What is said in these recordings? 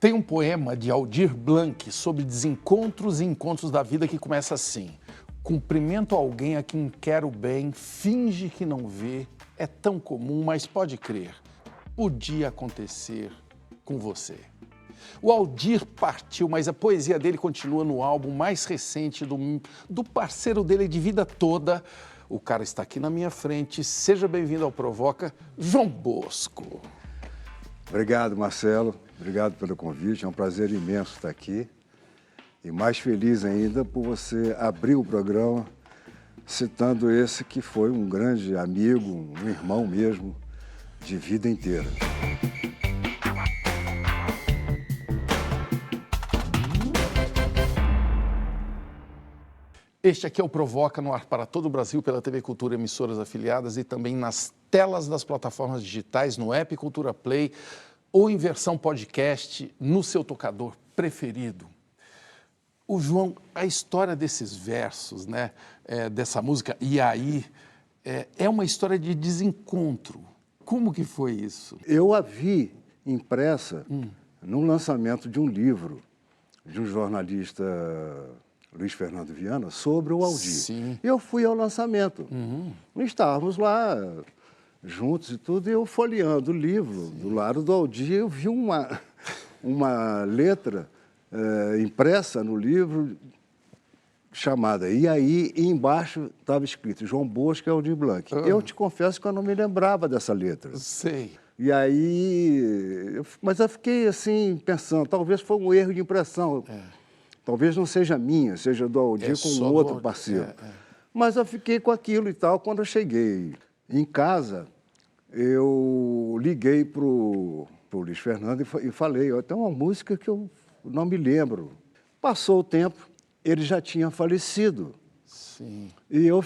Tem um poema de Aldir Blanc sobre desencontros e encontros da vida que começa assim: cumprimento alguém a quem quero bem, finge que não vê, é tão comum, mas pode crer, podia acontecer com você. O Aldir partiu, mas a poesia dele continua no álbum mais recente do parceiro dele de vida toda. O cara está aqui na minha frente, seja bem-vindo ao Provoca, João Bosco. Obrigado, Marcelo. Obrigado pelo convite. É um prazer imenso estar aqui. E mais feliz ainda por você abrir o programa citando esse que foi um grande amigo, um irmão mesmo, de vida inteira. Este aqui é o Provoca, no ar para todo o Brasil, pela TV Cultura, emissoras afiliadas e também nas telas das plataformas digitais, no app Cultura Play ou em versão podcast no seu tocador preferido. O João, a história desses versos, né, dessa música E Aí, é uma história de desencontro. Como que foi isso? Eu a vi impressa no lançamento de um livro de um jornalista, Luiz Fernando Viana, sobre o Aldir. Sim. Eu fui ao lançamento. Estávamos lá juntos e tudo, e eu folheando o livro. Do lado do Aldir, eu vi uma letra impressa no livro chamada E Aí, e embaixo estava escrito João Bosco e Aldir Blanc. Eu te confesso que eu não me lembrava dessa letra. Sei. E aí, mas eu fiquei assim, pensando, talvez foi um erro de impressão. Talvez não seja minha, seja do Aldir com um outro parceiro. Mas eu fiquei com aquilo e tal. Quando eu cheguei em casa, eu liguei para o Luiz Fernando e falei, tem uma música que eu não me lembro. Passou o tempo, ele já tinha falecido. Sim. E eu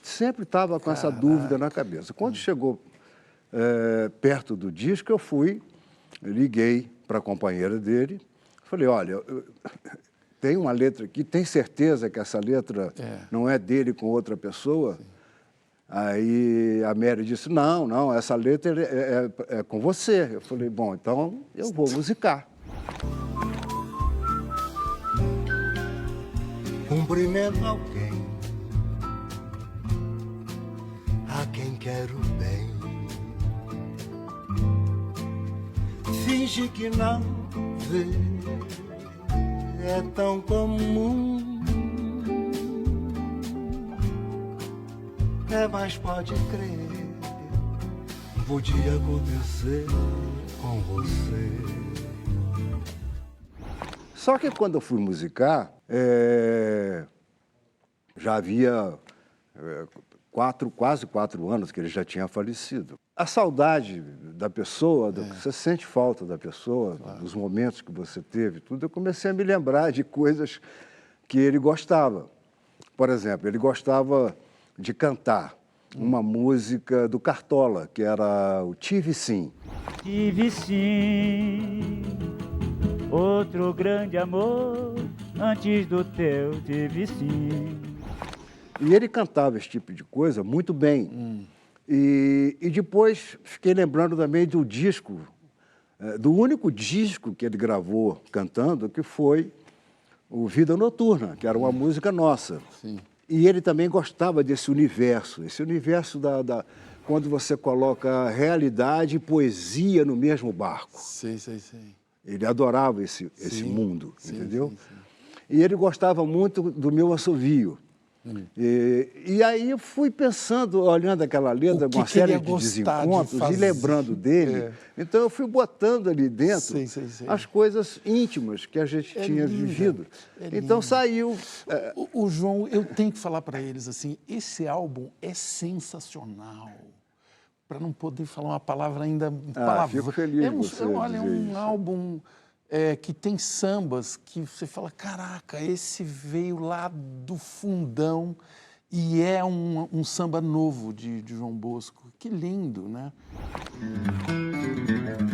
sempre estava com essa dúvida na cabeça. Quando chegou perto do disco, eu liguei para a companheira dele, falei, olha, tem uma letra aqui, tem certeza que essa letra não é dele com outra pessoa? Sim. Aí a Mary disse, não, essa letra é com você. Eu falei, bom, então eu vou musicar. Cumprimento alguém a quem quero bem, finge que não vê, é tão comum, mas pode crer, podia acontecer com você. Só que quando eu fui musicar, já havia quase 4 anos que ele já tinha falecido. A saudade da pessoa, você sente falta da pessoa, dos momentos que você teve, tudo, eu comecei a me lembrar de coisas que ele gostava. Por exemplo, ele gostava de cantar uma música do Cartola, que era o Tive Sim. Tive sim outro grande amor, antes do teu tive sim. E ele cantava esse tipo de coisa muito bem. E depois fiquei lembrando também do disco, do único disco que ele gravou cantando, que foi o Vida Noturna, que era uma música nossa. Sim. E ele também gostava desse universo quando você coloca realidade e poesia no mesmo barco. Sei. Ele adorava esse mundo, entendeu? Sim. E ele gostava muito do meu assovio. E aí eu fui pensando, olhando aquela letra, uma série de desencontros e lembrando dele. Então eu fui botando ali dentro as coisas íntimas que a gente tinha vivido. Então saiu. O João, eu tenho que falar para eles assim, esse álbum é sensacional. Para não poder falar uma palavra ainda... Fico feliz Olha, é um álbum que tem sambas que você fala, caraca, esse veio lá do fundão e é um samba novo de João Bosco. Que lindo, né?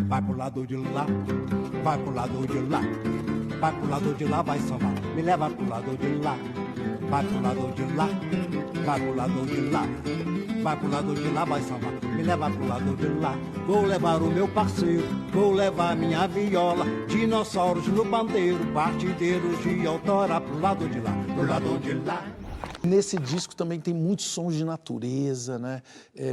Vai pro lado de lá, vai pro lado de lá, vai pro lado de lá, vai sambar, me leva pro lado de lá. vai pro lado de lá, vai pro lado de lá. Vai pro lado de lá, vai samba, me leva pro lado de lá. Vou levar o meu parceiro, vou levar minha viola. Dinossauros no pandeiro, partideiros de outrora. Pro lado de lá, pro lado de lá. Nesse disco também tem muitos sons de natureza, né?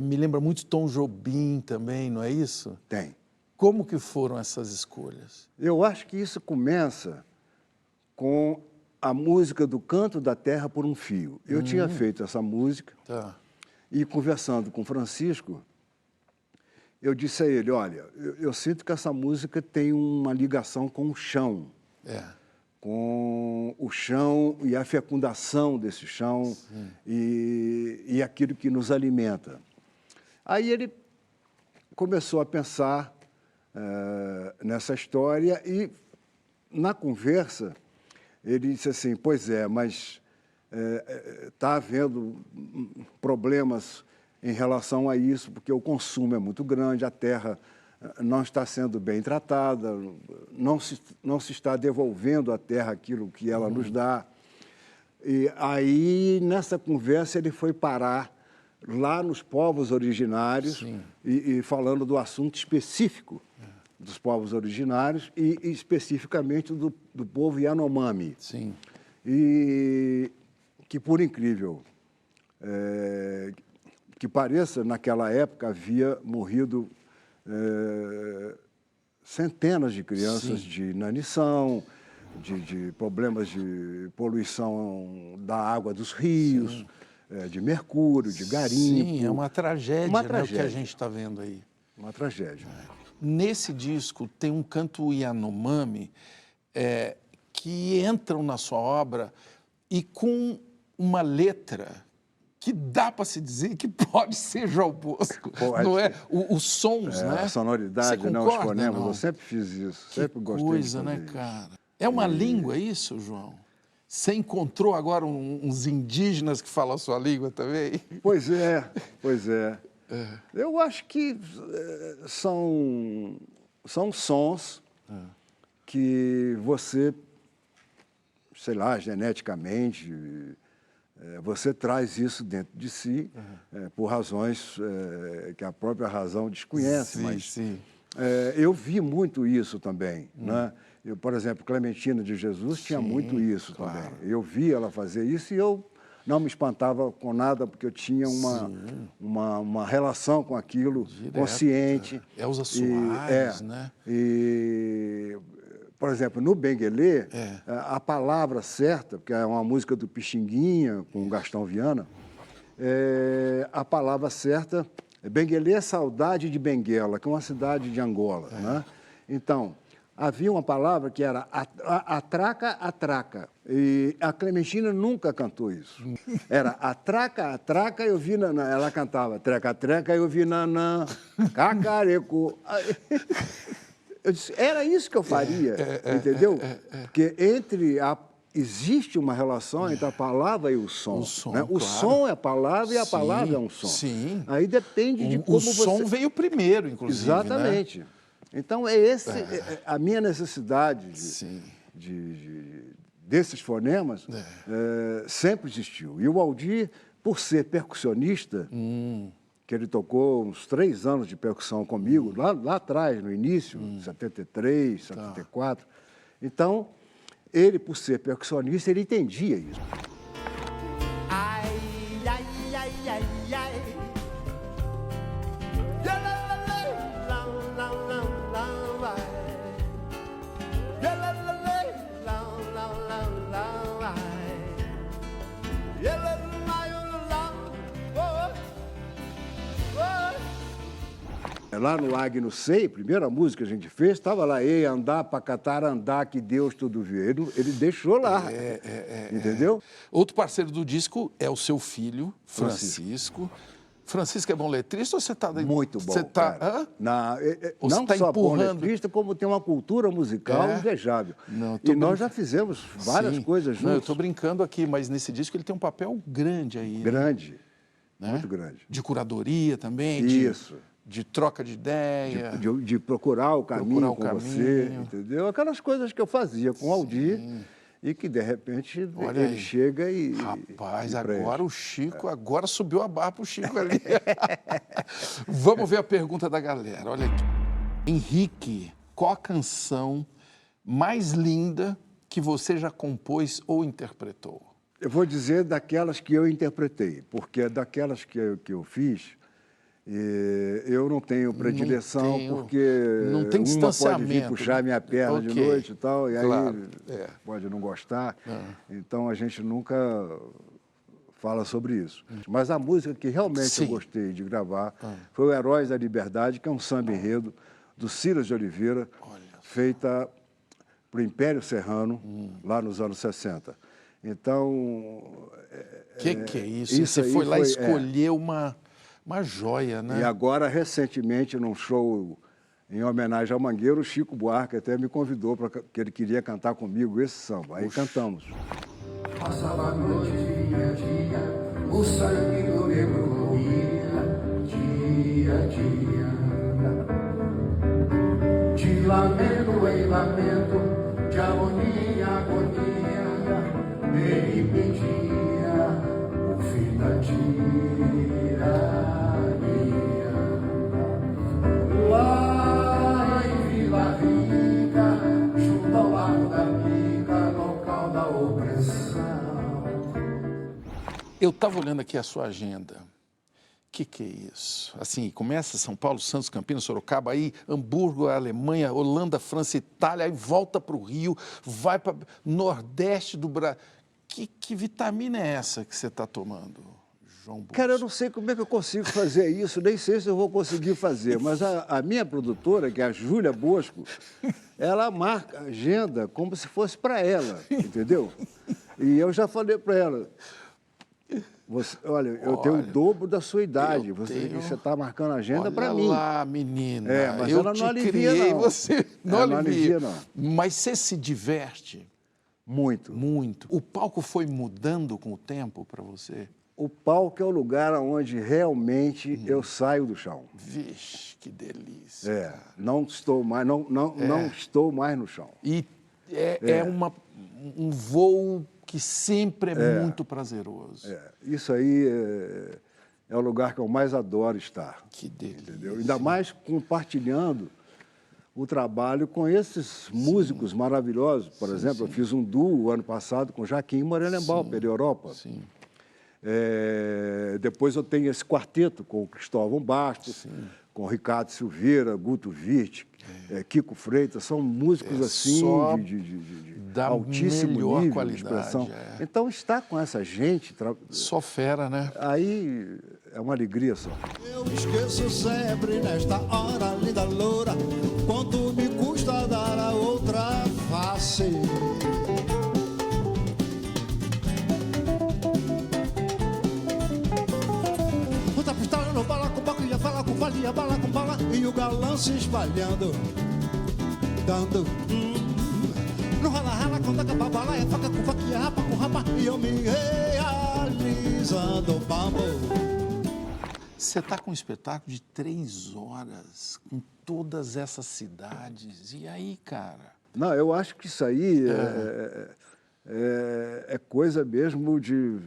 Me lembra muito Tom Jobim também, não é isso? Tem. Como que foram essas escolhas? Eu acho que isso começa com a música do Canto da Terra por um Fio. Eu tinha feito essa música. Tá. E conversando com o Francisco, eu disse a ele, olha, eu sinto que essa música tem uma ligação com o chão. Com o chão e a fecundação desse chão e aquilo que nos alimenta. Aí ele começou a pensar nessa história e, na conversa, ele disse assim, pois é, mas está havendo problemas em relação a isso, porque o consumo é muito grande, a terra não está sendo bem tratada, não se está devolvendo à terra aquilo que ela nos dá. E aí, nessa conversa, ele foi parar lá nos povos originários e falando do assunto específico dos povos originários e especificamente do povo Yanomami. Sim. E que, por incrível que pareça, naquela época havia morrido centenas de crianças de inanição, de problemas de poluição da água dos rios, de mercúrio, de garimpo. Sim, é uma tragédia, Uma né, tragédia. o que a gente está vendo aí. Uma tragédia. Nesse disco tem um canto Yanomami que entram na sua obra e com uma letra que dá para se dizer que pode ser João Bosco, Pode. não é? Os sons, né? A sonoridade, Você né, os concorda, fonemas, não? eu sempre fiz isso, Que sempre gostei coisa, de fazer né, isso. cara? É uma língua isso, João? Você encontrou agora uns indígenas que falam a sua língua também? Pois é, pois é. Eu acho que são sons que você, sei lá, geneticamente, você traz isso dentro de si por razões que a própria razão desconhece. Sim, mas sim. eu vi muito isso também, né? Eu, por exemplo, Clementina de Jesus tinha muito isso também. Eu vi ela fazer isso e eu não me espantava com nada, porque eu tinha uma relação com aquilo consciente. Elza Soares, né? E, por exemplo, no Benguelê, a palavra certa, porque é uma música do Pixinguinha, com o Gastão Viana, a palavra certa, Benguelê é saudade de Benguela, que é uma cidade de Angola, né? Então, havia uma palavra que era atraca, atraca. E a Clementina nunca cantou isso. Era atraca, atraca, eu vi ela cantava treca, treca, eu vi nanã, cacareco. Eu disse, era isso que eu faria, entendeu? Porque existe uma relação entre a palavra e o som. O som, né? O claro. som é a palavra e a palavra é um som. Sim. Aí depende de como o som veio primeiro, inclusive. Exatamente. Né? Então, a minha necessidade desses fonemas sempre existiu. E o Aldir, por ser percussionista, que ele tocou uns 3 anos de percussão comigo, lá atrás, no início, 73, 74. Então, ele, por ser percussionista, ele entendia isso. Ai, ai, ai, ai, ai. Lá no Agno Sei, primeira música que a gente fez, estava lá, ei, andar para catar, andar, que Deus tudo vê. Ele deixou lá, entendeu? Outro parceiro do disco é o seu filho, Francisco. Francisco é bom letrista ou você está... Muito bom, Você tá, cara. Ou você Não tá só bom empurrando? letrista, como tem uma cultura musical invejável. Não, E nós já fizemos várias Sim. coisas Não, eu juntos. estou brincando aqui, mas nesse disco ele tem um papel grande aí. Grande, né? muito grande. De curadoria também. Isso. De troca de ideia. De procurar o caminho Procurar o com você, caminho. entendeu? Aquelas coisas que eu fazia com o Aldir e que, de repente, Olha ele aí. chega e... Rapaz, e preenche. agora o Chico, agora subiu a barra pro Chico ali. Vamos ver a pergunta da galera, olha aqui. Henrique, qual a canção mais linda que você já compôs ou interpretou? Eu vou dizer daquelas que eu interpretei, porque daquelas que eu fiz, eu não tenho predileção, porque não tem uma distanciamento, pode vir puxar minha perna de Ok, noite e tal, e claro, aí pode não gostar. Então, a gente nunca fala sobre isso. Mas a música que realmente Sim. eu gostei de gravar foi o Heróis da Liberdade, que é um samba-enredo do Silas de Oliveira, feita para o Império Serrano, lá nos anos 60. Então... Que é isso? Você aí foi lá escolher uma joia, né? E agora, recentemente, num show em homenagem ao Mangueiro, o Chico Buarque até me convidou, que ele queria cantar comigo esse samba. Aí cantamos. Passava a noite, dia a dia, o sangue do negro corria, dia a dia. De lamento em lamento, de agonia em agonia, ele pedia o fim da tirania. Lá em Vila Rica, junto ao Largo da Pica, local da opressão. Eu estava olhando aqui a sua agenda. O que é isso? Assim, começa São Paulo, Santos, Campinas, Sorocaba, aí Hamburgo, Alemanha, Holanda, França, Itália, aí volta para o Rio, vai para Nordeste do Brasil. Que vitamina é essa que você está tomando, João Bosco? Cara, eu não sei como é que eu consigo fazer isso, nem sei se eu vou conseguir fazer, mas a minha produtora, que é a Júlia Bosco, ela marca a agenda como se fosse para ela, entendeu? E eu já falei para ela, olha, eu tenho o dobro da sua idade, você está marcando a agenda para mim. Olha lá, menina, mas eu ela te não alivia, criei, não. você não Ela não alivia. alivia, não. Mas você se diverte? Muito. Muito. O palco foi mudando com o tempo para você? O palco é o lugar onde realmente eu saio do chão. Vixe, que delícia. Não estou mais, não estou mais no chão. E é um voo que sempre é muito prazeroso. Isso aí é o lugar que eu mais adoro estar. Que delícia. Entendeu? Ainda mais compartilhando o trabalho com esses músicos maravilhosos. Por exemplo, eu fiz um duo ano passado com Jaquim Morelenbaum, pela Europa. Sim. Depois eu tenho esse quarteto com o Cristóvão Bastos, com o Ricardo Silveira, Guto Virt, Kiko Freitas. São músicos assim de altíssimo melhor nível qualidade, de expressão. Então, estar com essa gente... Só fera, né? Aí é uma alegria só. Eu esqueço sempre nesta hora, linda loura, quanto me custa dar a outra face. Outra pistola no bala com baco, ia falar com valia, bala com bala, e o galã se espalhando, dando no rala-rala, quando acaba a bala, é faca com faca, e é rapa com rapa, e eu me realizando, bambu. Você está com um espetáculo de 3 horas, com todas essas cidades. E aí, cara? Não, eu acho que isso aí é coisa mesmo de,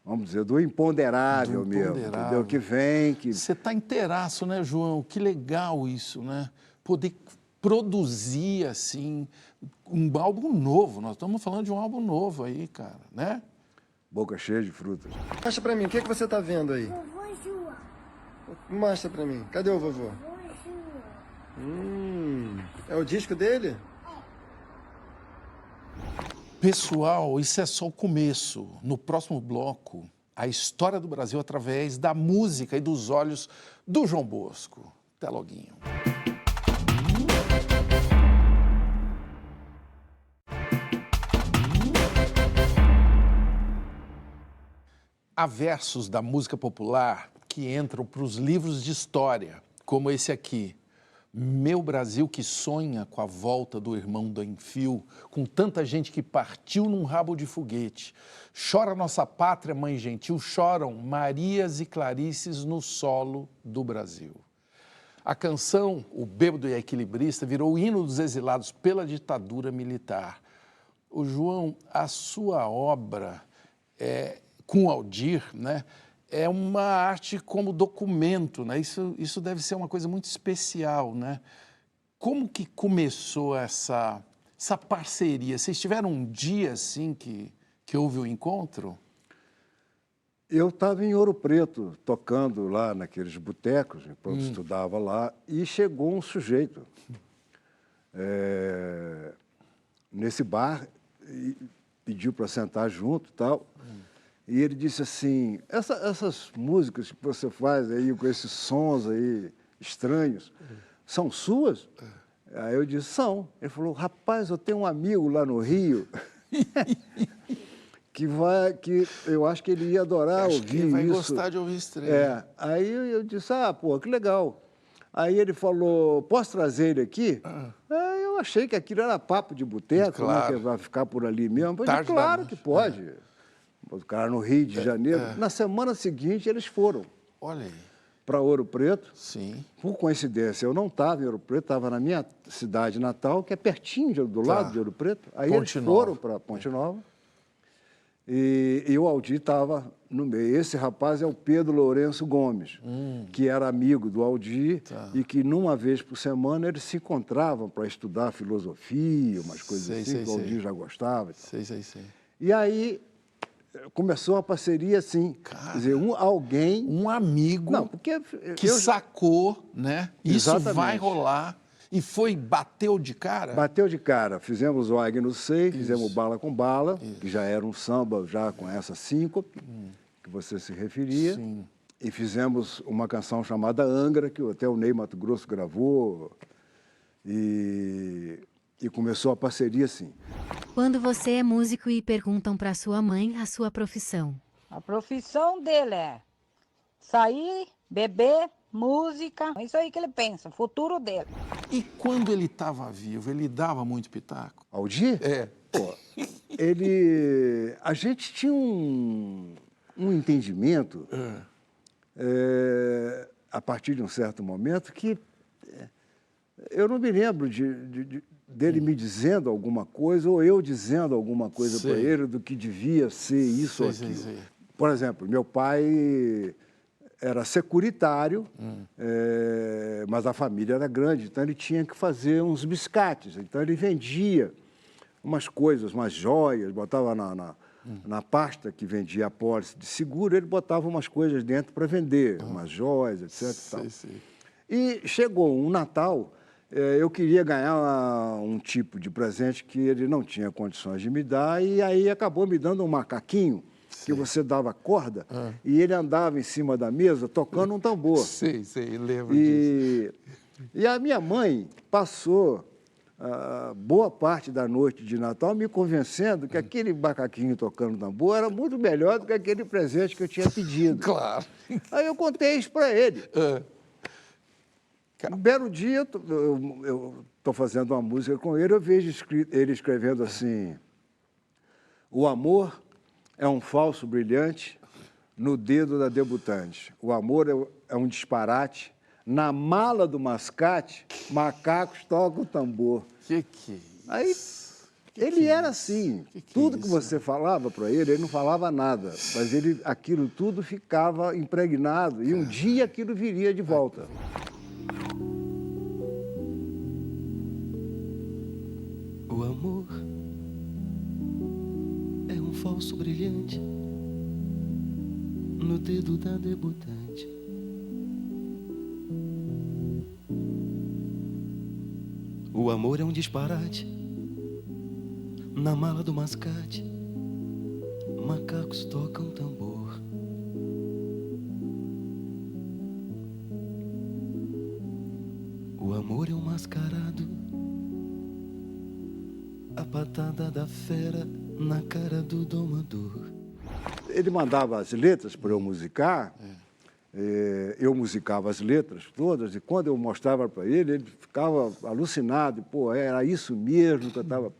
vamos dizer, do imponderável mesmo, entendeu? Que vem, que... Você está inteiraço, né, João? Que legal isso, né? Poder produzir, assim, um álbum novo. Nós estamos falando de um álbum novo aí, cara, né? Boca cheia de frutas. Mostra pra mim, o que você tá vendo aí? Vovô João. Mostra pra mim. Cadê o vovô? Vovô João. É o disco dele? Pessoal, isso é só o começo. No próximo bloco, a história do Brasil através da música e dos olhos do João Bosco. Até loguinho. Há versos da música popular que entram para os livros de história, como esse aqui. Meu Brasil que sonha com a volta do irmão do Enfio, com tanta gente que partiu num rabo de foguete. Chora nossa pátria, mãe gentil, choram Marias e Clarices no solo do Brasil. A canção, O Bêbado e a Equilibrista, virou o hino dos exilados pela ditadura militar. O João, a sua obra com Aldir, né, é uma arte como documento, né? Isso deve ser uma coisa muito especial, né? Como que começou essa parceria? Vocês tiveram um dia assim que houve o encontro? Eu estava em Ouro Preto, tocando lá naqueles botecos, enquanto estudava lá, e chegou um sujeito nesse bar e pediu para sentar junto e tal. E ele disse assim, essas músicas que você faz aí com esses sons aí estranhos, são suas? Aí eu disse, são. Ele falou, rapaz, eu tenho um amigo lá no Rio que eu acho que ele ia adorar ouvir isso. Acho que vai gostar de ouvir esse treino. Aí eu disse, pô, que legal. Aí ele falou, posso trazer ele aqui? Eu achei que aquilo era papo de boteco, Claro. né, que vai ficar por ali mesmo. Eu Tarde disse, da claro noite. que pode. O cara no Rio de Janeiro. Na semana seguinte, eles foram Olha aí. para Ouro Preto. Sim. Por coincidência, eu não estava em Ouro Preto, estava na minha cidade natal, que é pertinho do lado de Ouro Preto. Aí Ponte eles Nova. foram para Ponte Nova e o Aldir estava no meio. Esse rapaz é o Pedro Lourenço Gomes, que era amigo do Aldir e que, numa vez por semana, eles se encontravam para estudar filosofia, umas coisas assim, que o Aldir já gostava. Sei. E aí começou a parceria assim. Cara, quer dizer, alguém... Um amigo Não, porque que sacou, né? Isso Exatamente. vai rolar. E bateu de cara? Bateu de cara. Fizemos o Águia no Sei, fizemos Bala com Bala, que já era um samba já com essa síncope que você se referia. Sim. E fizemos uma canção chamada Angra, que até o Ney Mato Grosso gravou. E começou a parceria assim. Quando você é músico e perguntam para sua mãe a sua profissão. A profissão dele é sair, beber, música. É isso aí que ele pensa, o futuro dele. E quando ele estava vivo, ele dava muito pitaco? Aldir? Pô, a gente tinha um entendimento, a partir de um certo momento, que eu não me lembro dele me dizendo alguma coisa ou eu dizendo alguma coisa para ele do que devia ser isso ou aquilo. Sei. Por exemplo, meu pai era securitário, mas a família era grande, então ele tinha que fazer uns biscates. Então ele vendia umas coisas, umas joias, botava na pasta que vendia a pólice de seguro, ele botava umas coisas dentro para vender, umas joias, etc. Sei. E chegou um Natal, eu queria ganhar um tipo de presente que ele não tinha condições de me dar, e aí acabou me dando um macaquinho, que você dava corda, e ele andava em cima da mesa tocando um tambor. Sei, lembro disso. E a minha mãe passou boa parte da noite de Natal me convencendo que aquele macaquinho tocando tambor era muito melhor do que aquele presente que eu tinha pedido. Claro. Aí eu contei isso para ele. Um belo dia, eu estou fazendo uma música com ele, eu vejo ele escrevendo assim: o amor é um falso brilhante no dedo da debutante. O amor é um disparate. Na mala do mascate, macacos tocam tambor. Que é Aí ele era assim. Tudo que você falava para ele não falava nada. Mas aquilo tudo ficava impregnado. E um dia aquilo viria de volta. O amor é um falso brilhante no dedo da debutante. O amor é um disparate na mala do mascate. Macacos tocam tambor. O amor é um mascarado, a patada da fera na cara do domador. Ele mandava as letras para eu musicar, eu musicava as letras todas, e quando eu mostrava para ele, ele ficava alucinado. Pô, era isso mesmo que eu estava...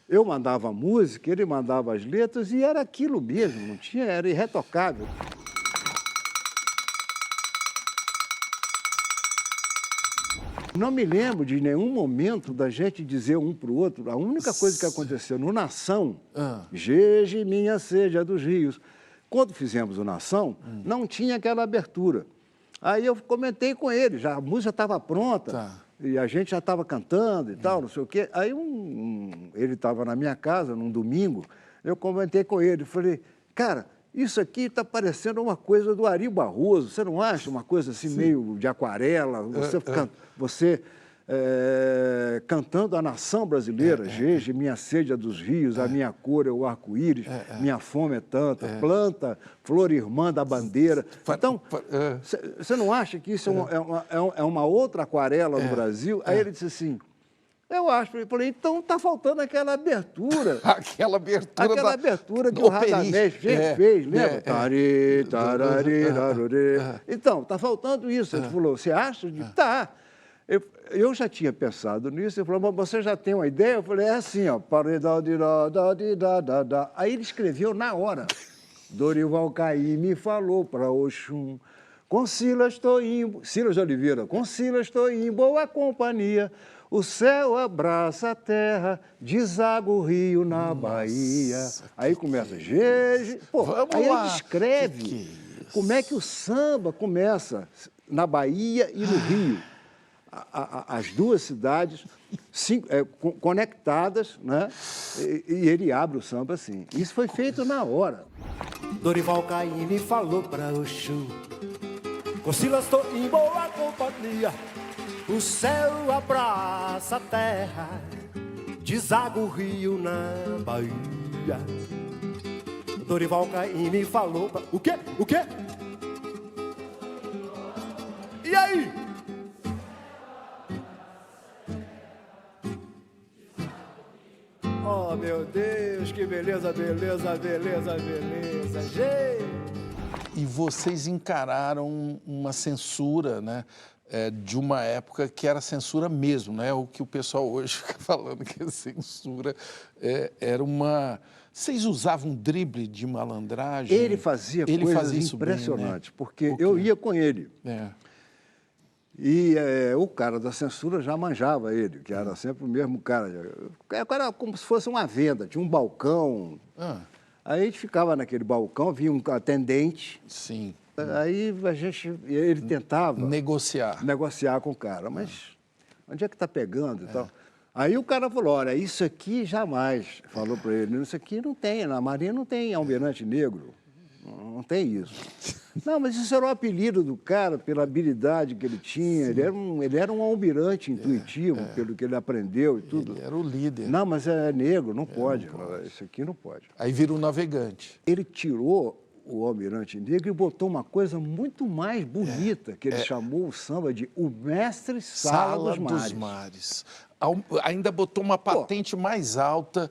Eu mandava a música, ele mandava as letras, e era aquilo mesmo, não tinha, era irretocável. Não me lembro de nenhum momento da gente dizer um para o outro. A única coisa que aconteceu no Nação, Jeje, minha sede é dos rios. Quando fizemos o Nação, não tinha aquela abertura. Aí eu comentei com ele, já, a música estava pronta, e a gente já estava cantando e tal, não sei o quê. Aí ele estava na minha casa, num domingo, eu comentei com ele, falei, cara, isso aqui está parecendo uma coisa do Ari Barroso, você não acha uma coisa assim meio de aquarela? Você cantando a nação brasileira, Jeje, minha sede é dos rios, a minha cor é o arco-íris, minha fome é tanta, planta, flor irmã da bandeira. Então, você não acha que isso é uma outra aquarela no Brasil? Aí ele disse assim, eu acho. Eu falei, então está faltando aquela abertura. Aquela abertura que o Radamés fez, lembra? Então, está faltando isso. Ele falou, você acha? Tá. Eu já tinha pensado nisso, ele falou, mas você já tem uma ideia? Eu falei, é assim, ó. Aí ele escreveu na hora. Dorival Caymmi falou para Oxum, com Silas estou em... Silas de Oliveira, com Silas estou em boa companhia, o céu abraça a terra, deságua o rio na Bahia. Aí começa, Jeje... Pô, aí ele escreve como é que o samba começa na Bahia e no Rio. As duas cidades conectadas, né? E ele abre o samba assim. Isso foi feito na hora. Dorival Caymmi falou pra Oxum, com Silas estou em boa companhia, o céu abraça a terra, deságua o rio na Bahia. Dorival Caymmi falou pra... O quê? O quê? E aí? Oh, meu Deus, que beleza, beleza, beleza, beleza. Gente! E vocês encararam uma censura, né? De uma época que era censura mesmo, né? O que o pessoal hoje fica falando que é censura. Era uma... Vocês usavam drible de malandragem? Ele fazia coisas impressionantes, né? Porque eu ia com ele. E o cara da censura já manjava ele, que era sempre o mesmo cara. Era como se fosse uma venda, tinha um balcão. Aí a gente ficava naquele balcão, vinha um atendente. Sim. Aí ele tentava... Negociar com o cara. Mas onde é que está pegando e tal? Aí o cara falou, olha, isso aqui jamais, falou para ele, isso aqui não tem, na Marinha não tem almirante negro. Não tem isso. Não, mas isso era o apelido do cara, pela habilidade que ele tinha. Ele era um almirante intuitivo, pelo que ele aprendeu e tudo. Ele era o líder. Não, mas é negro, não pode. Isso aqui não pode. Aí vira um navegante. Ele tirou o almirante negro e botou uma coisa muito mais bonita, que ele chamou o samba de o mestre Sala dos Mares. Ainda botou uma patente mais alta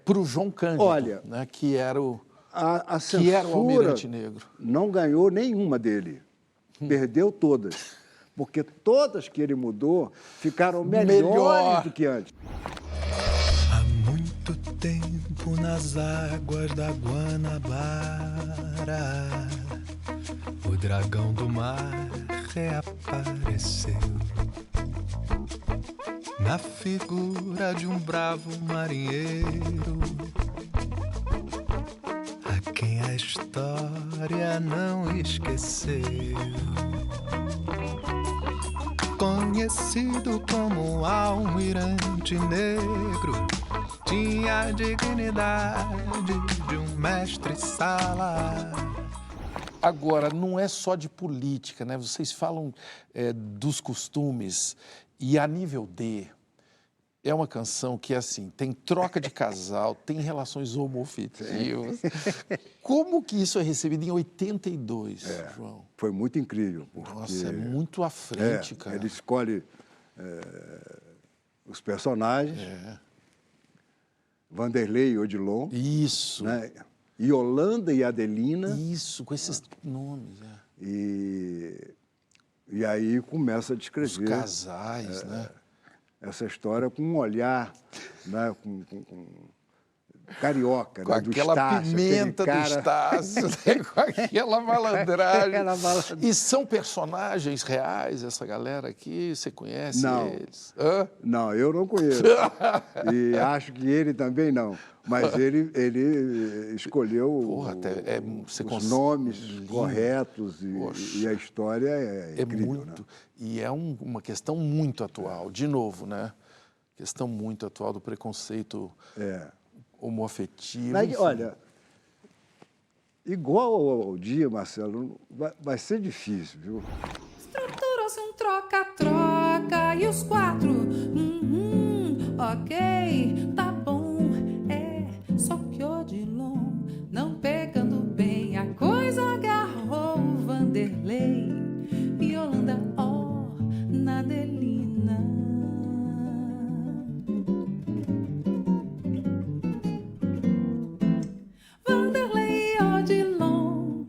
para o João Cândido, olha, né, que era o... A censura que era o almirante negro. Não ganhou nenhuma dele. Perdeu todas. Porque todas que ele mudou ficaram melhores do que antes. Há muito tempo nas águas da Guanabara, o dragão do mar reapareceu na figura de um bravo marinheiro, a quem a história não esqueceu. Conhecido como almirante negro, tinha a dignidade de um mestre-sala. Agora, não é só de política, né? Vocês falam dos costumes e a nível D. É uma canção que, assim, tem troca de casal, tem relações homoafetivas. Como que isso é recebido em 82, João? Foi muito incrível. Porque, nossa, é muito à frente, cara. Ele escolhe os personagens, Vanderlei e Odilon. Isso. Né? Yolanda e Adelina. Isso, com esses nomes. E aí começa a descrever... Os casais, né? Essa história com um olhar, né, carioca, Com né? Do aquela Estácio, pimenta aquele do Estácio, né? Com aquela malandragem. Aquela malandragem. E são personagens reais, essa galera aqui? Você conhece Não. eles? Hã? Não, eu não conheço. E acho que ele também não. Mas ele escolheu Porra, até você os nomes lindo. corretos e a história é incrível. Muito. Né? E é uma questão muito atual. De novo, né? Questão muito atual do preconceito homoafetivo. Mas, enfim. olha, igual ao dia, Marcelo, vai ser difícil, viu? Estruturou-se um troca-troca e os quatro, ok, tá bom, só que Odilon, não pegando bem, a coisa agarrou o Vanderlei e Yolanda, na Adelina. Vanderlei e Odilon,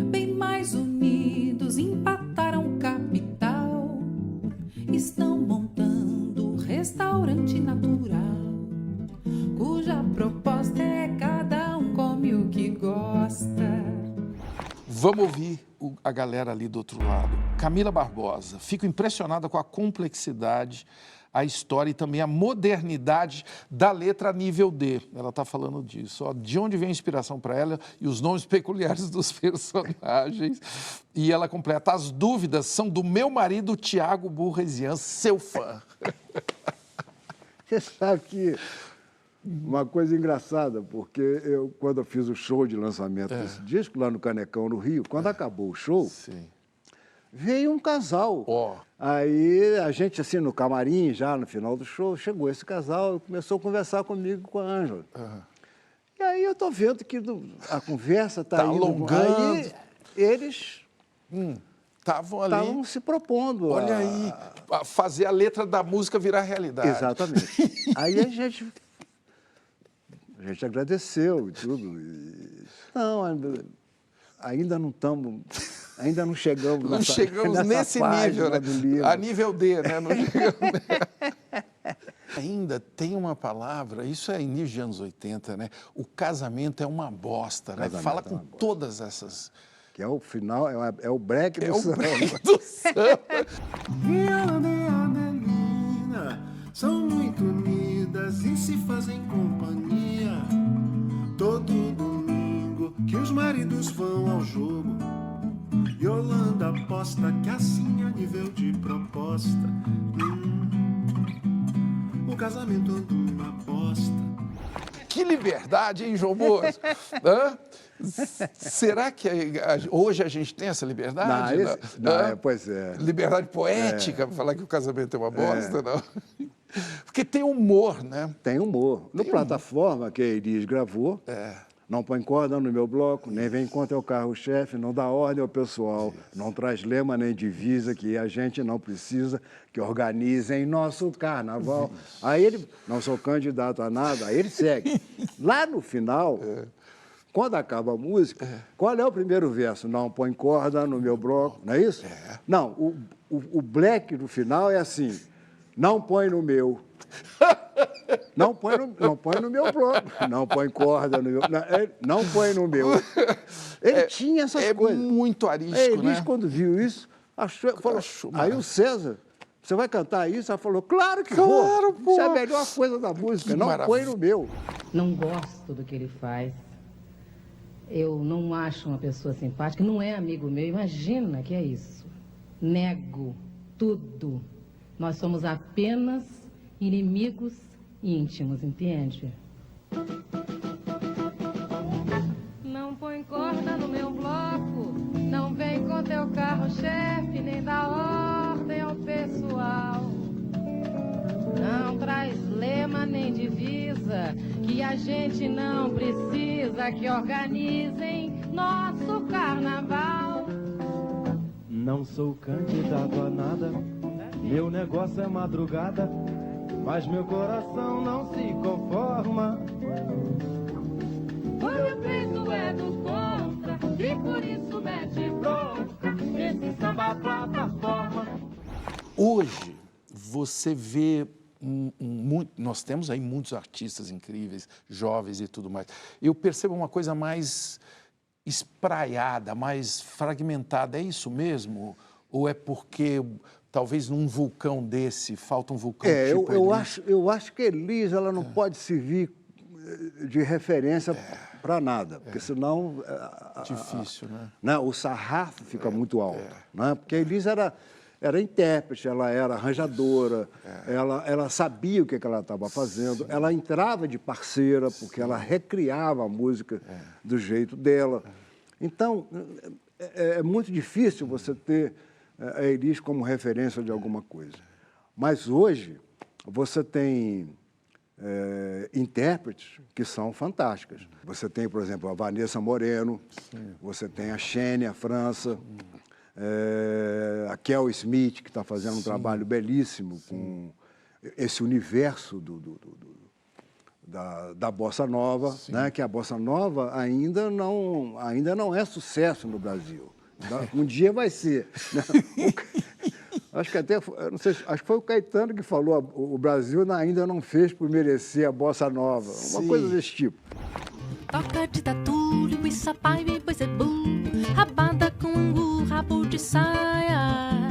bem mais unidos, empataram capital. Estão montando restaurante natural, cuja proposta é cada um come o que gosta. Vamos ouvir a galera ali do outro lado. Camila Barbosa. Fico impressionada com a complexidade, a história e também a modernidade da letra a nível D. Ela está falando disso. Ó, de onde vem a inspiração para ela e os nomes peculiares dos personagens. E ela completa. As dúvidas são do meu marido, Tiago Burresian, seu fã. Você sabe que uma coisa engraçada, porque quando eu fiz o show de lançamento desse disco, lá no Canecão, no Rio, quando acabou o show, veio um casal. Aí a gente, assim, no camarim, já no final do show, chegou esse casal e começou a conversar comigo com a Ângela. E aí eu tô vendo que a conversa tá indo... alongando. Aí eles... Estavam ali. Estavam se propondo. Olha aí, a fazer a letra da música virar realidade. Exatamente. Aí a gente agradeceu e tudo. Não, ainda não estamos... Ainda não chegamos Não chegamos nesse nível, né? A nível D, né? Não chegamos... Ainda tem uma palavra, isso é início de anos 80, né? O casamento é uma bosta, né? Fala com todas essas... Que é o final, é o break do samba. É o break do samba. Yolanda e Adelina são muito unidas e se fazem companhia. Todo domingo que os maridos vão ao jogo, Yolanda aposta que assim a nível de proposta, o casamento anda uma bosta. Que liberdade, hein, João Boas? Será que hoje a gente tem essa liberdade? Pois é. Liberdade poética, para falar que o casamento é uma bosta, não? Porque tem humor, né? Tem humor. No Plataforma, que a Elis gravou, não põe corda no meu bloco, nem vem contra o carro-chefe, não dá ordem ao pessoal, não traz lema nem divisa, que a gente não precisa que organizem nosso carnaval. Aí ele, não sou candidato a nada, aí ele segue. Lá no final, quando acaba a música, qual é o primeiro verso? Não põe corda no meu bloco, não é isso? Não, o black no final é assim, não põe no meu. Não põe no meu bloco, não põe corda no meu, não põe no meu. Ele tinha essas coisas. É muito arisco, Elis, né? quando viu isso, falou, aí o César, você vai cantar isso? Ela falou, claro que vou. Pô. Isso é a melhor coisa da música, Que não maravilha. põe no meu. Não gosto do que ele faz. Eu não acho uma pessoa simpática, não é amigo meu, imagina que é isso. Nego tudo. Nós somos apenas inimigos íntimos, entende? Não põe corda no meu bloco, não vem com teu carro-chefe, nem dá ordem ao pessoal. Não traz lema nem divisa, que a gente não precisa que organizem nosso carnaval. Não sou candidato a nada, meu negócio é madrugada, mas meu coração não se conforma. O meu peito é do contra, e por isso mete bronca nesse samba plataforma. Hoje, você vê um nós temos aí muitos artistas incríveis, jovens e tudo mais. Eu percebo uma coisa mais espraiada, mais fragmentada. É isso mesmo? Ou é porque talvez num vulcão desse falta um vulcão tipo Elis? Eu acho que Elis ela não pode servir de referência para nada, porque senão difícil, né? Né, o sarrafo fica muito alto, né? Porque a Elis era intérprete, ela era arranjadora, ela sabia o que ela estava fazendo, ela entrava de parceira, porque ela recriava a música do jeito dela. Então, é muito difícil você ter a Elis como referência de alguma coisa. Mas hoje, você tem intérpretes que são fantásticas. Você tem, por exemplo, a Vanessa Moreno, você tem a Xenia França, a Kel Smith, que está fazendo um trabalho belíssimo com esse universo da Bossa Nova, né? Que a Bossa Nova ainda não é sucesso no Brasil. Um dia vai ser. Né? Acho que até, não sei, acho que foi o Caetano que falou, o Brasil ainda não fez por merecer a Bossa Nova, uma coisa desse tipo. Toca de tatulho e sapaio e boizebu, rabada com angu, rabo de saia,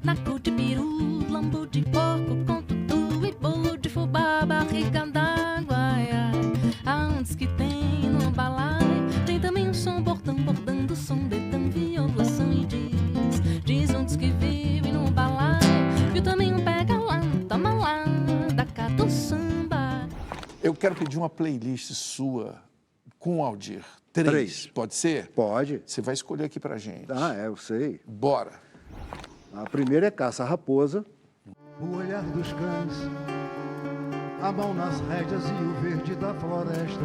naco de peru, lambu de porco com tutu e bolo de fubá, barriga d'água. Antes que tem no balaio, tem também um som bordando som, dedão, violação e diz onde que vive no balaio, viu também um pega lá, toma lá, da cata samba. Eu quero pedir uma playlist sua com o Aldir. 3, pode ser? Pode. Você vai escolher aqui pra gente. Eu sei. Bora. A primeira é Caça-Raposa. O olhar dos cães, a mão nas rédeas e o verde da floresta.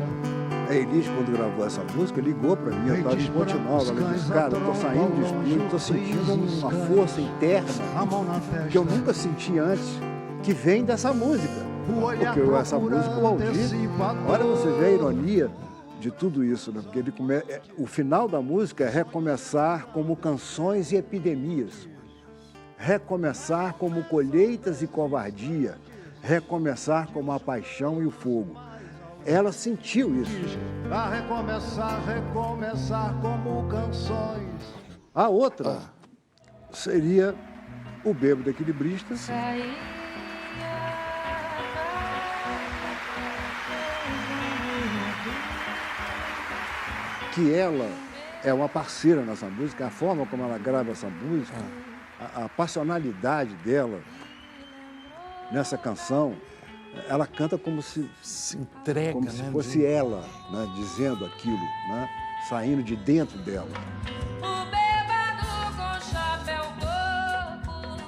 A Elis, quando gravou essa música, ligou para mim, eu estava de Ponte Nova. Ela disse, cara, eu estou saindo de estúdio, estou sentindo uma força interna que eu nunca senti antes, que vem dessa música. Porque essa música, o Aldir, olha você vê a ironia de tudo isso, né? Porque o final da música é recomeçar como canções e epidemias, recomeçar como colheitas e covardia, recomeçar como a paixão e o fogo. Ela sentiu isso. A recomeçar como canções. A outra seria o Bêbado Equilibrista. Que ela é uma parceira nessa música, a forma como ela grava essa música, a passionalidade dela nessa canção, ela canta como se entrega, como se fosse ela, né, dizendo aquilo, né, saindo de dentro dela. O bêbado com chapéu coco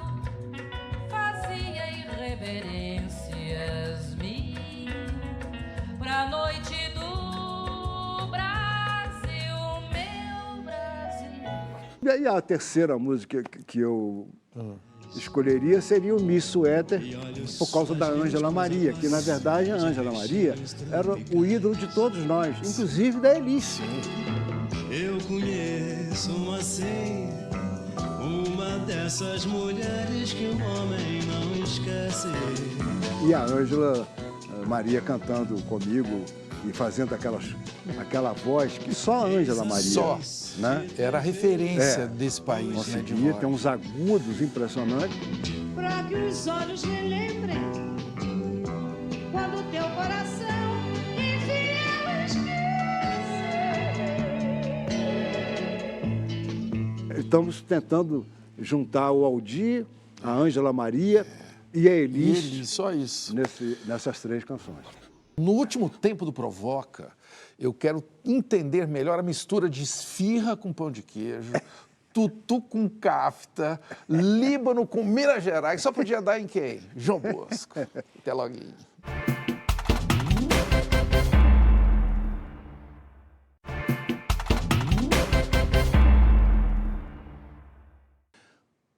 fazia irreverências mil pra noite do Brasil, meu Brasil. E aí a terceira música que eu escolheria seria o Miss Suéter, por causa da Ângela Maria, que na verdade a Ângela Maria era o ídolo de todos nós, inclusive da Elis. Eu conheço uma dessas mulheres que o homem não esquece. E a Ângela Maria cantando comigo e fazendo aquela voz que só a Ângela Maria, né? Era a referência desse país. Conseguia ter uns agudos impressionantes. Pra que os olhos relembrem quando teu coração infiel esquece. Estamos tentando juntar o Aldir, a Ângela Maria e a Elis, só isso. Nessas 3 canções. No último tempo do Provoca, eu quero entender melhor a mistura de esfirra com pão de queijo, tutu com cafta, Líbano com Minas Gerais. Só podia dar em quem? João Bosco. Até logo.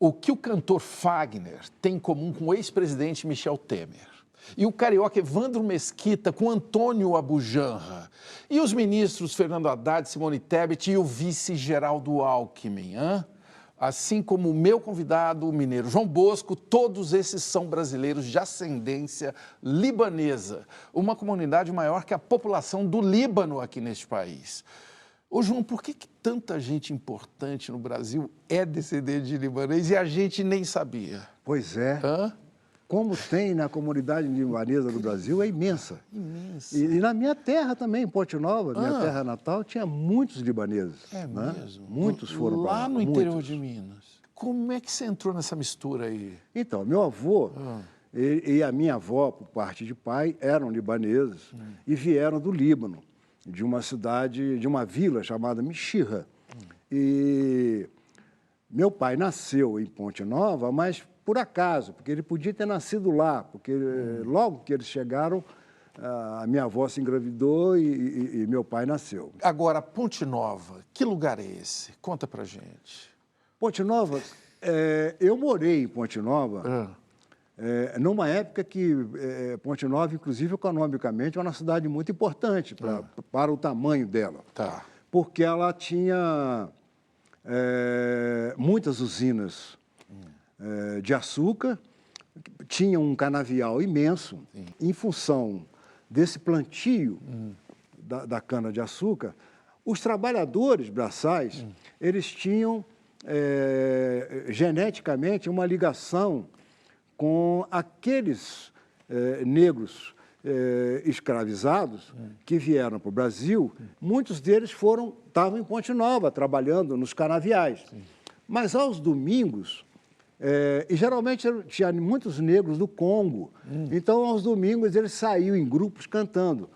O que o cantor Fagner tem em comum com o ex-presidente Michel Temer? E o carioca Evandro Mesquita com Antônio Abujanra? E os ministros Fernando Haddad, Simone Tebet e o vice Geraldo Alckmin? Assim como o meu convidado, o mineiro João Bosco, todos esses são brasileiros de ascendência libanesa, uma comunidade maior que a população do Líbano aqui neste país. Ô, João, por que tanta gente importante no Brasil é descendente de libanês e a gente nem sabia? Pois é. Hã? Como tem na comunidade libanesa do Brasil, é imensa. Imensa. E na minha terra também, em Ponte Nova, minha terra natal, tinha muitos libaneses. É né? mesmo? Muitos foram para lá. Lá no interior de Minas. Como é que você entrou nessa mistura aí? Então, meu avô e a minha avó, por parte de pai, eram libaneses e vieram do Líbano, de uma cidade, de uma vila chamada Mishira. E meu pai nasceu em Ponte Nova, mas por acaso, porque ele podia ter nascido lá, porque logo que eles chegaram, a minha avó se engravidou e meu pai nasceu. Agora, Ponte Nova, que lugar é esse? Conta pra gente. Ponte Nova, eu morei em Ponte Nova numa época que Ponte Nova, inclusive economicamente, é uma cidade muito importante para o tamanho dela. Tá. Porque ela tinha muitas usinas de açúcar, tinha um canavial imenso. Em função desse plantio da cana-de-açúcar, os trabalhadores braçais, eles tinham geneticamente uma ligação com aqueles negros escravizados que vieram para o Brasil. Muitos deles estavam em Ponte Nova, trabalhando nos canaviais. Mas aos domingos, e geralmente tinha muitos negros do Congo, então aos domingos eles saíam em grupos cantando,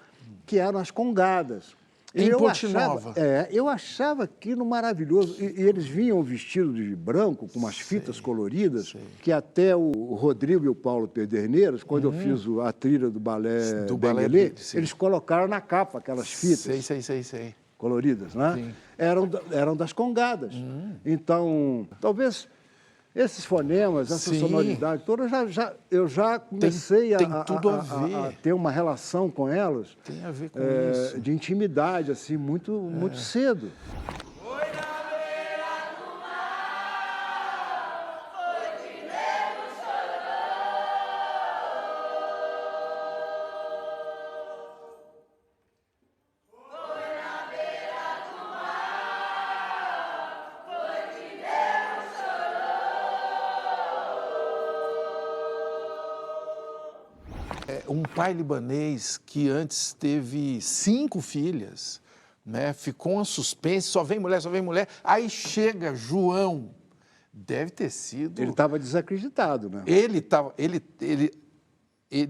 que eram as congadas. Em Ponte Nova? Eu achava aquilo maravilhoso. E eles vinham vestidos de branco, com umas fitas coloridas, que até o Rodrigo e o Paulo Pederneiras, quando eu fiz a trilha do balé Benguelê, eles colocaram na capa aquelas fitas. Sei. Coloridas, né? Sim. Eram das congadas. Então, talvez esses fonemas, essa sonoridade toda, eu já comecei a ter uma relação com elas. Tem a ver com isso. De intimidade, assim, muito cedo. Um pai libanês que antes teve 5 filhas, né? Ficou uma suspense, só vem mulher, aí chega João, deve ter sido... Ele estava desacreditado, né? Ele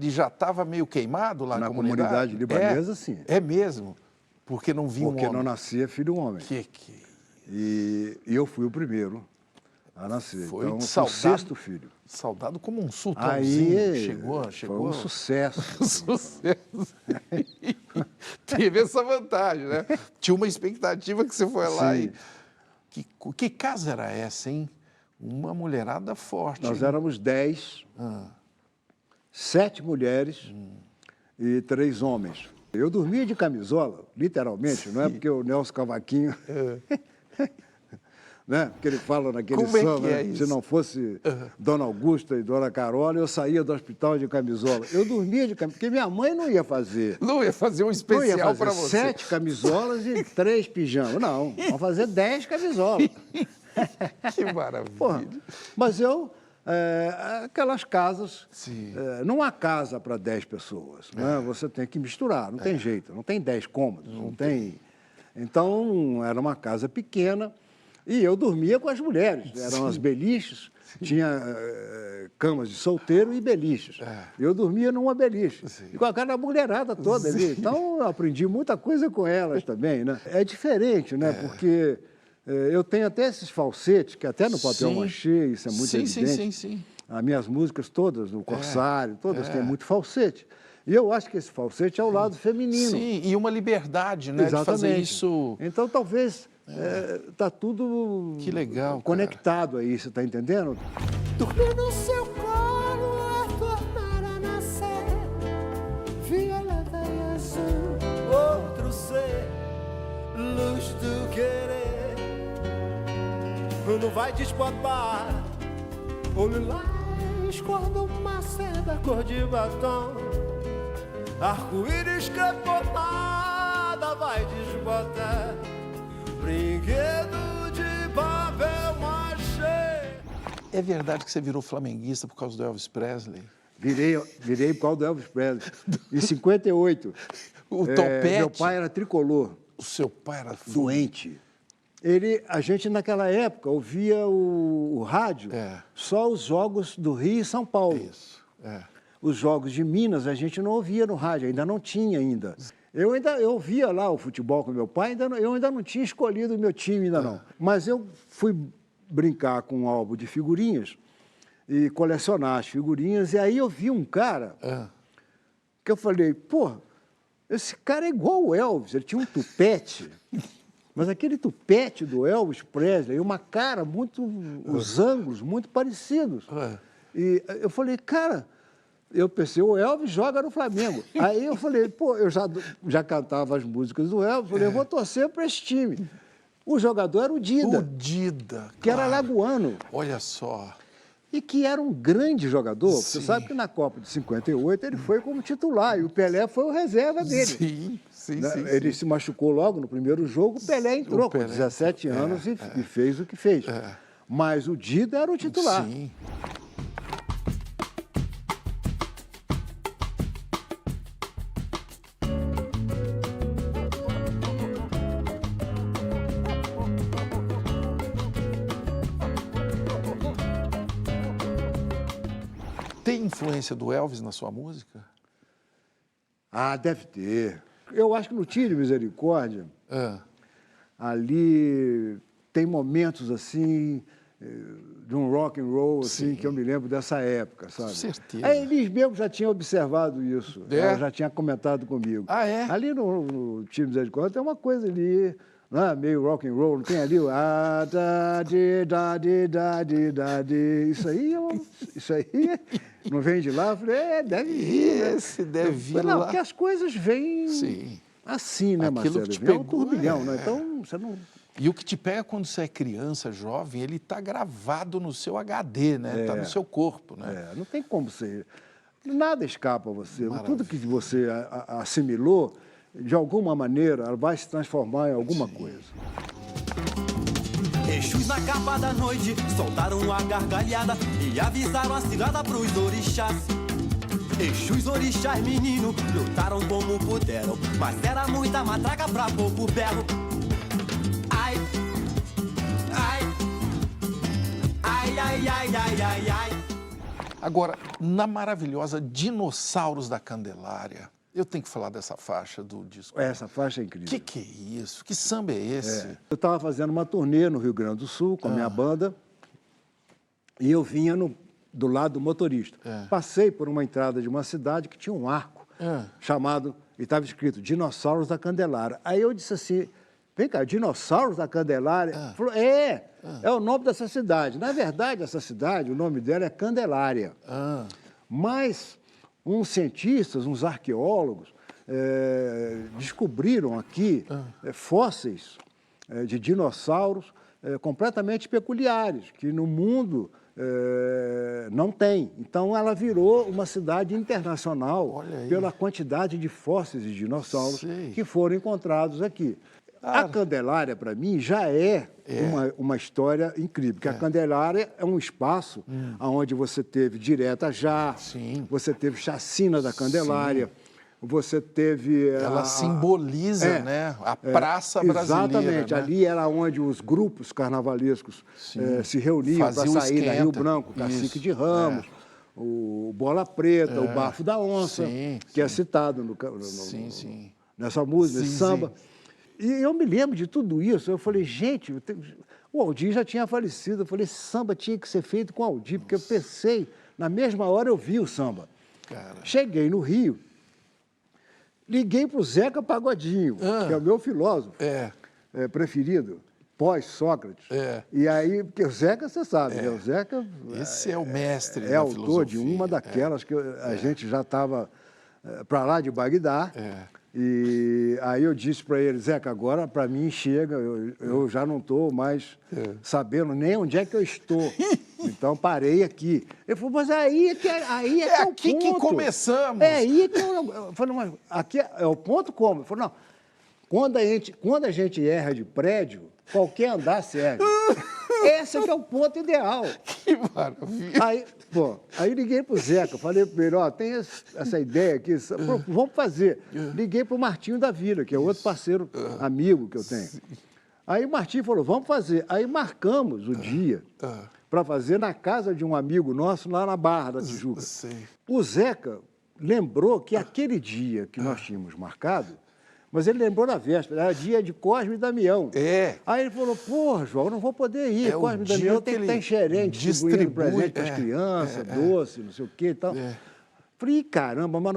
já estava meio queimado lá na comunidade libanesa, sim. É mesmo? Porque não vinha um homem. Porque não nascia filho homem. Que... E eu fui o primeiro a nascer. Foi então, saudado, o 6º filho. Saudado como um sultãozinho. Aí, chegou. Foi um sucesso. Teve essa vantagem, né? Tinha uma expectativa que você foi lá e... Que casa era essa, hein? Uma mulherada forte. Nós éramos 10, 7 mulheres e 3 homens. Eu dormia de camisola, literalmente, não é porque o Nelson Cavaquinho... Né? Porque ele fala naquele samba, se não fosse Dona Augusta e Dona Carola, eu saía do hospital de camisola. Eu dormia de camisola, porque minha mãe não ia fazer. Não ia fazer um especial para você. 7 camisolas e 3 pijamas. Não, vamos fazer 10 camisolas. Que maravilha. Porra, mas aquelas casas, não há casa para 10 pessoas. Né? Você tem que misturar, não tem jeito, não tem 10 cômodos, não tem. Então, era uma casa pequena. E eu dormia com as mulheres, eram as beliches, tinha camas de solteiro e beliches. Eu dormia numa beliche, e com aquela mulherada toda ali. Então, eu aprendi muita coisa com elas também, né? É diferente, né? Porque eu tenho até esses falsetes, que até no papel machê, isso é muito evidente. Sim. As minhas músicas todas, no Corsário, todas têm muito falsete. E eu acho que esse falsete é o lado feminino. Sim, e uma liberdade, né? Exatamente. De fazer isso... Então, talvez... Tá tudo que legal, conectado aí, você tá entendendo? Dormir no seu colo é tornar a nascer, violeta e azul, outro ser, luz do querer, no mundo vai desbotar. O lilás cor do mar, seda cor de batom. Arco-íris creponada vai desbotar. Brinquedo de papel machê. É verdade que você virou flamenguista por causa do Elvis Presley? Virei por causa do Elvis Presley. Em 58. O topete? Meu pai era tricolor. O seu pai era doente. A gente, naquela época, ouvia o rádio, só os jogos do Rio e São Paulo. Isso, Os jogos de Minas a gente não ouvia no rádio, ainda não tinha ainda. Eu via lá o futebol com meu pai, eu ainda não tinha escolhido o meu time, ainda não. Mas eu fui brincar com um álbum de figurinhas e colecionar as figurinhas, e aí eu vi um cara que eu falei, pô, esse cara é igual o Elvis, ele tinha um tupete, mas aquele tupete do Elvis Presley, uma cara muito, os ângulos muito parecidos. E eu falei, cara, eu pensei, o Elvis joga no Flamengo. Aí eu falei, pô, eu já cantava as músicas do Elvis, falei, eu vou torcer para esse time. O jogador era o Dida. O Dida, que era lagoano. Olha só. E que era um grande jogador. Sim. Você sabe que na Copa de 58 ele foi como titular e o Pelé foi o reserva dele. Sim. Ele se machucou logo no primeiro jogo, o Pelé entrou com 17 anos e fez o que fez. Mas o Dida era o titular. Sim. Tem influência do Elvis na sua música? Ah, deve ter. Eu acho que no Tire Misericórdia, ali tem momentos assim, de um rock and roll, assim, que eu me lembro dessa época, sabe? Com certeza. A Elis mesmo já tinha observado isso, ela já tinha comentado comigo. Ah, é? Ali no Tire Misericórdia tem uma coisa ali, não é? Meio rock and roll, não tem ali o isso aí não vem de lá? Eu falei, deve vir. Esse deve vir não, lá. porque as coisas vêm assim, né, Aquilo Marcelo? que te Vem pegou, um turbilhão, né? Então, você não... E o que te pega quando você é criança, jovem, ele está gravado no seu HD, né? Está no seu corpo, né? Não tem como você... Nada escapa a você. Tudo que você assimilou, de alguma maneira, ela vai se transformar em alguma coisa. Exus na capa da noite soltaram uma gargalhada e avisaram a cilada pros orixás. Exus orixás menino lutaram como puderam, mas era muita matraca pra pouco berro. Ai, ai, ai, ai, ai, ai, ai, ai. Agora, na maravilhosa Dinossauros da Candelária, eu tenho que falar dessa faixa do disco. Essa faixa é incrível. Que é isso? Que samba é esse? Eu estava fazendo uma turnê no Rio Grande do Sul com a minha banda e eu vinha do lado do motorista. Passei por uma entrada de uma cidade que tinha um arco chamado, e estava escrito Dinossauros da Candelária. Aí eu disse assim, vem cá, Dinossauros da Candelária? Falou, é o nome dessa cidade. Na verdade, essa cidade, o nome dela é Candelária. Mas uns cientistas, uns arqueólogos, descobriram aqui fósseis de dinossauros completamente peculiares, que no mundo não tem. Então, ela virou uma cidade internacional pela quantidade de fósseis de dinossauros que foram encontrados aqui. A Candelária, para mim, já é uma história incrível, porque a Candelária é um espaço onde você teve direta já, você teve chacina da Candelária, você teve... Ela simboliza, né, a praça brasileira. Exatamente, né? Ali era onde os grupos carnavalescos se reuniam para sair da Rio Branco, Cacique de Ramos, o Bola Preta, o Bafo da Onça, que é citado nessa música, nesse samba. E eu me lembro de tudo isso. Eu falei, gente, o Aldir já tinha falecido. Eu falei, esse samba tinha que ser feito com o Aldir, porque eu pensei, na mesma hora eu vi o samba. Cheguei no Rio, liguei para o Zeca Pagodinho, que é o meu filósofo preferido, pós-Sócrates. E aí, porque o Zeca, você sabe, né? O Zeca... Esse é o mestre é da autor de uma daquelas que a gente já estava para lá de Bagdá, E aí eu disse para ele, Zeca, agora para mim chega, eu já não estou mais sabendo nem onde é que eu estou. Então parei aqui. Ele falou, mas aí é que é o aqui ponto. que começamos. É aí que eu falei, mas aqui é o ponto como? Ele falou, não, quando a gente erra de prédio, qualquer andar serve. Esse que é o ponto ideal. Que maravilha. Aí liguei para o Zeca, falei para ele, ó, tem essa ideia aqui, vamos fazer. Liguei para o Martinho da Vila, que é outro parceiro amigo que eu tenho. Aí o Martinho falou, vamos fazer. Aí marcamos o dia para fazer na casa de um amigo nosso lá na Barra da Tijuca. O Zeca lembrou que aquele dia que nós tínhamos marcado, mas ele lembrou na véspera, era dia de Cosme e Damião. Aí ele falou, porra, João, eu não vou poder ir. Cosme e Damião tem que estar em Xerém, distribuindo presente para as crianças, doce, não sei o quê e tal. Falei, caramba, mas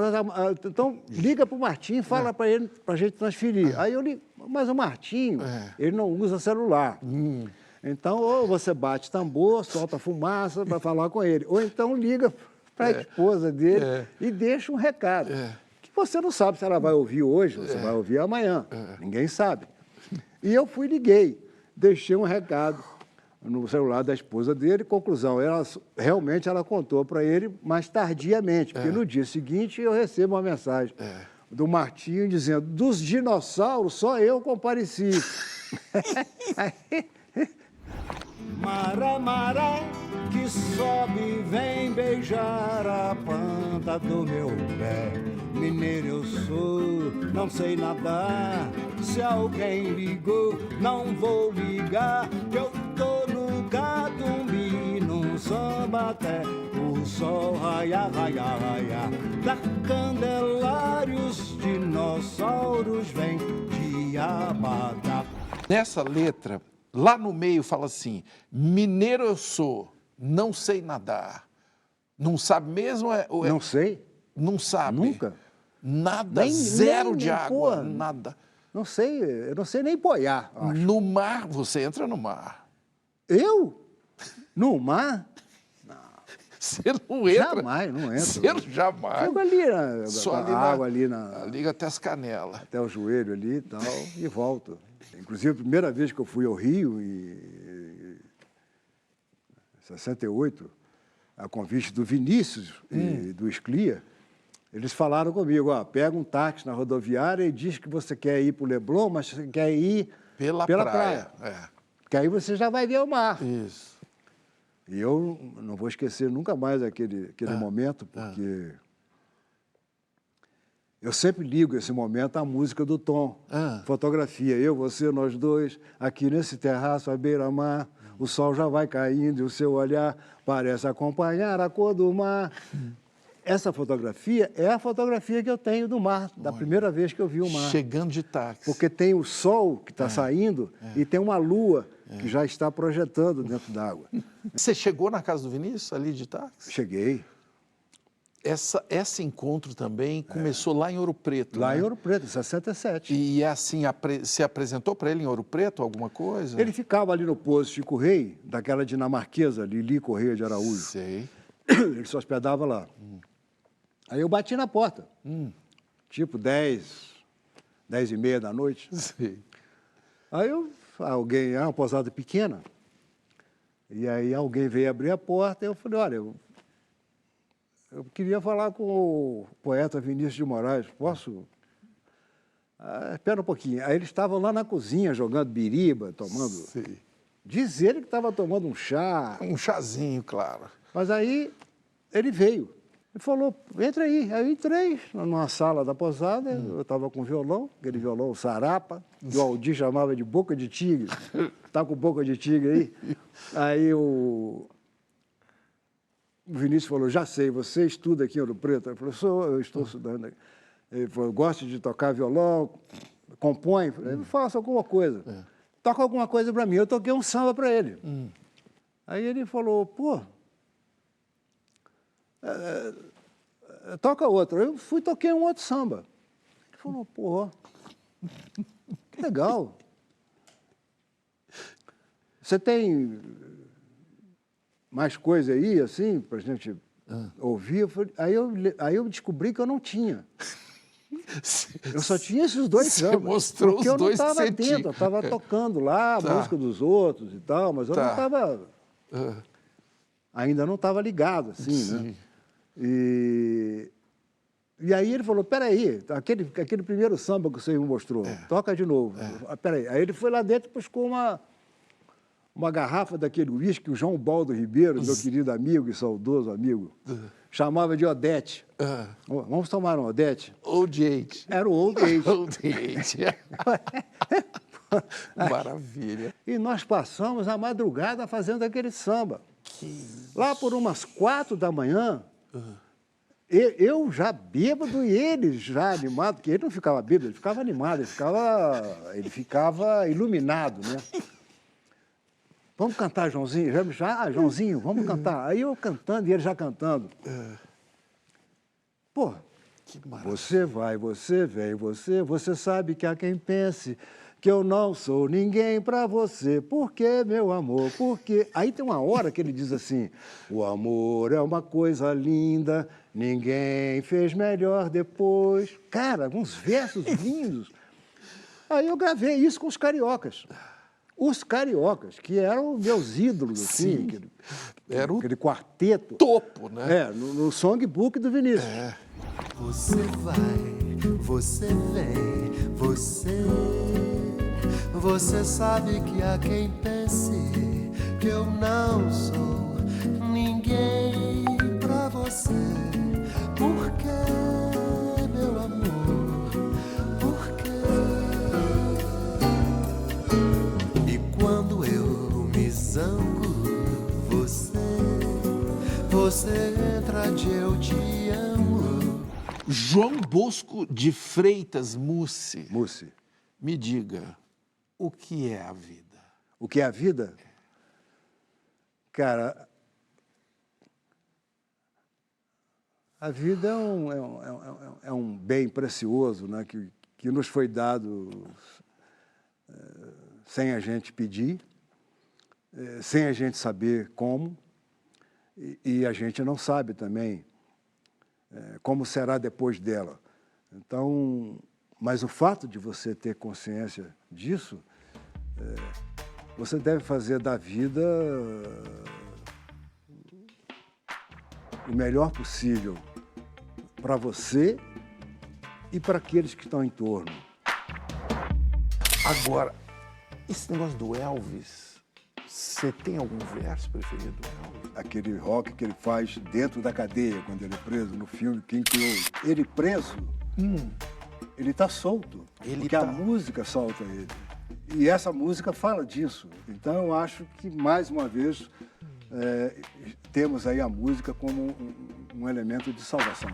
então liga para o Martinho e fala para ele, para a gente transferir. Aí eu li, mas o Martinho, ele não usa celular. Então, ou você bate tambor, solta fumaça para falar com ele, ou então liga para a esposa dele e deixa um recado. Você não sabe se ela vai ouvir hoje, ou se vai ouvir amanhã. Ninguém sabe. E eu liguei, deixei um recado no celular da esposa dele. Conclusão, realmente ela contou para ele mais tardiamente, porque no dia seguinte eu recebo uma mensagem do Martinho dizendo, dos dinossauros só eu compareci. Maré, maré, que sobe e vem beijar a planta do meu pé. Mineiro eu sou, não sei nadar. Se alguém ligou, não vou ligar, que eu tô no Catumbi, num samba até o sol raia, raia, raia. Da Candelária os dinossauros vêm de Abadá. Nessa letra, lá no meio fala assim, mineiro eu sou, não sei nadar. Não sabe mesmo? Não sei. Não sabe? Nunca. Nada, zero de água, porra, nada. Não sei, eu não sei nem boiar, acho. No mar, você entra no mar. Eu? No mar? Não. Você não entra? Jamais, não entra. Você jamais. Fico ali, só ali água ali na... Liga até as canelas. Até o joelho ali e tal, e volto. Inclusive, a primeira vez que eu fui ao Rio, em 68, a convite do Vinícius e do Esclia, eles falaram comigo, ó, pega um táxi na rodoviária e diz que você quer ir para o Leblon, mas você quer ir pela praia. Que aí você já vai ver o mar. Isso. E eu não vou esquecer nunca mais aquele momento, porque eu sempre ligo esse momento à música do Tom. Fotografia, eu, você, nós dois, aqui nesse terraço à beira-mar, o sol já vai caindo e o seu olhar parece acompanhar a cor do mar. Essa fotografia é a fotografia que eu tenho do mar, da primeira vez que eu vi o mar. Chegando de táxi. Porque tem o sol que está saindo e tem uma lua que já está projetando dentro d'água. Você chegou na casa do Vinícius, ali de táxi? Cheguei. Esse encontro também começou lá em Ouro Preto, Lá né? em Ouro Preto, em 67. E assim, se apresentou para ele em Ouro Preto alguma coisa? Ele ficava ali no posto Chico Rei, daquela dinamarquesa, Lili Correia de Araújo. Sei. Ele se hospedava lá. Aí eu bati na porta, tipo 10h30 da noite. Sim. Aí alguém, uma posada pequena, e aí alguém veio abrir a porta, e eu falei, olha, eu queria falar com o poeta Vinícius de Moraes, posso? Espera um pouquinho. Aí eles estavam lá na cozinha, jogando biriba, tomando... Sim. Diz ele que estava tomando um chá. Um chazinho, claro. Mas aí ele veio. Ele falou, entra aí. Aí eu entrei numa sala da posada, eu estava com violão, aquele violão sarapa, que o Aldir chamava de boca de tigre. Está com boca de tigre aí? Aí o Vinícius falou, já sei, você estuda aqui em Ouro Preto? Eu falei, eu estou estudando aqui. Ele falou, gosto de tocar violão, compõe? Eu falei, faça alguma coisa. Toca alguma coisa para mim. Eu toquei um samba para ele. Aí ele falou, pô, toca outro. Eu toquei um outro samba. Ele falou, pô, que legal. Você tem mais coisa aí, assim, para a gente ouvir? Aí eu descobri que eu não tinha. Eu só tinha esses dois Você sambas. mostrou porque os eu não dois que estava você atento, tinha. eu estava tocando lá a música dos outros e tal, mas eu não estava... Ainda não estava ligado, assim, né? E aí ele falou, peraí, aquele primeiro samba que você me mostrou, toca de novo. Peraí. Aí ele foi lá dentro e buscou uma garrafa daquele uísque que o João Baldo Ribeiro, meu querido amigo e saudoso amigo, chamava de Odete. Vamos tomar um Odete? Old Age. Era o Old Age. Old Age. Maravilha. E nós passamos a madrugada fazendo aquele samba. Lá por umas 4 da manhã, eu já bêbado e ele já animado, porque ele não ficava bêbado, ele ficava animado, ele ficava iluminado, né? Vamos cantar, Joãozinho? Joãozinho, vamos cantar. Aí eu cantando e ele já cantando. Pô, você vai, você vem, você sabe que há quem pense que eu não sou ninguém pra você. Por quê, meu amor? Por quê? Aí tem uma hora que ele diz assim, o amor é uma coisa linda, ninguém fez melhor depois. Cara, uns versos lindos. Aí eu gravei isso com os cariocas. Os cariocas, que eram meus ídolos, assim, era aquele quarteto. Topo, né? No songbook do Vinícius. Você vai, você vem, você sabe que há quem pense que eu não sou ninguém pra você. Por quê, meu amor? Por quê? E quando eu me zango, você entra de eu te amo. João Bosco de Freitas Mussi. Me diga, o que é a vida? O que é a vida? Cara, a vida é um bem precioso, né, que nos foi dado sem a gente pedir, sem a gente saber como, e a gente não sabe também como será depois dela. Então, mas o fato de você ter consciência disso, você deve fazer da vida o melhor possível para você e para aqueles que estão em torno. Agora, esse negócio do Elvis, você tem algum verso preferido do Elvis? Aquele rock que ele faz dentro da cadeia, quando ele é preso, no filme Quem Que Ouve. Ele preso, ele está solto, porque a música solta ele. E essa música fala disso. Então, eu acho que, mais uma vez, temos aí a música como um elemento de salvação.